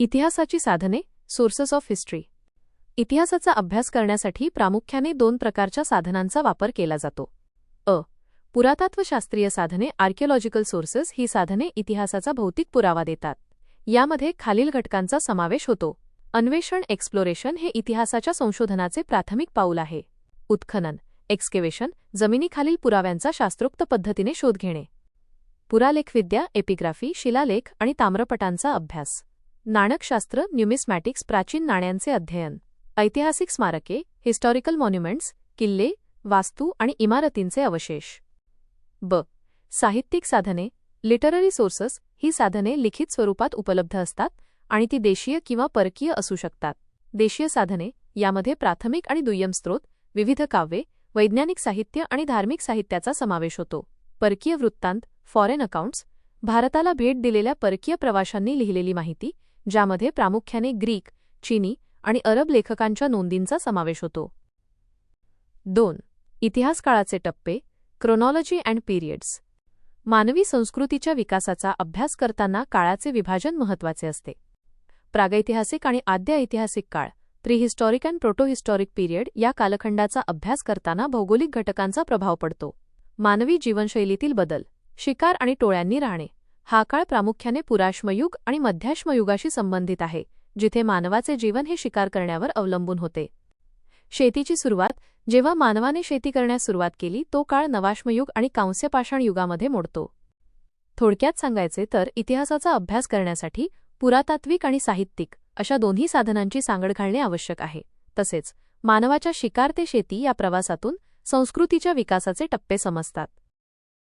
इतिहासाची साधने, sources of history. इतिहासाचा अभ्यास करण्यासाठी प्रामुख्याने दोन प्रकारच्या साधनांचा वापर केला जातो. पुरातत्वशास्त्रीय साधने, आर्किओलॉजिकल सोर्सेस. ही साधने इतिहासाचा भौतिक पुरावा देतात. यामध्ये खालील घटकांचा समावेश होतो. अन्वेषण, एक्सप्लोरेशन हे इतिहासाच्या संशोधनाचे प्राथमिक पाऊल आहे. उत्खनन, एक्स्केवेशन, जमिनीखालील पुराव्यांचा शास्त्रोक्त पद्धतीने शोध घेणे. पुरालेखविद्या, एपिग्राफी, शिलालेख आणि ताम्रपटांचा अभ्यास. नाणकशास्त्र, न्यूमिस्मॅटिक्स, प्राचीन नाण्यांचे अध्ययन. ऐतिहासिक स्मारके, हिस्टॉरिकल मॉन्युमेंट्स, किल्ले, वास्तू आणि इमारतींचे अवशेष. साहित्यिक साधने, लिटररी सोर्सेस. ही साधने लिखित स्वरूपात उपलब्ध असतात आणि ती देशीय किंवा परकीय असू शकतात. देशीय साधने यामध्ये प्राथमिक आणि दुय्यम स्रोत, विविध काव्ये, वैज्ञानिक साहित्य आणि धार्मिक साहित्याचा समावेश होतो. परकीय वृत्तांत, फॉरेन अकाउंट्स. भारताला भेट दिलेल्या परकीय प्रवाशांनी लिहिलेली माहिती, ज्यामध्ये प्रामुख्याने ग्रीक, चीनी आणि अरब लेखकांच्या नोंदींचा समावेश होतो. 2. इतिहासकाळाचे टप्पे, क्रोनॉलॉजी अँड पिरियड्स. मानवी संस्कृतीच्या विकासाचा अभ्यास करताना काळाचे विभाजन महत्त्वाचे असते. प्रागैतिहासिक आणि आद्य ऐतिहासिक काळ, प्रीहिस्टॉरिक अँड प्रोटोहिस्टॉरिक पिरियड. या कालखंडाचा अभ्यास करताना भौगोलिक घटकांचा प्रभाव पडतो. मानवी जीवनशैलीतील बदल, शिकार आणि टोळ्यांनी राहणे. हा काळ प्रामुख्याने पुराश्मयुग आणि मध्याश्मयुगाशी संबंधित आहे, जिथे मानवाचे जीवन हे शिकार करण्यावर अवलंबून होते. शेतीची सुरुवात. जेव्हा मानवाने शेती करण्यास सुरुवात केली तो काळ नवाश्मयुग आणि कांस्यपाषाण युगामध्ये मोडतो. थोडक्यात सांगायचे तर इतिहासाचा अभ्यास करण्यासाठी पुरातात्विक आणि साहित्यिक अशा दोन्ही साधनांची सांगड घालणे आवश्यक आहे. तसेच मानवाच्या शिकार ते शेती या प्रवासातून संस्कृतीच्या विकासाचे टप्पे समजतात.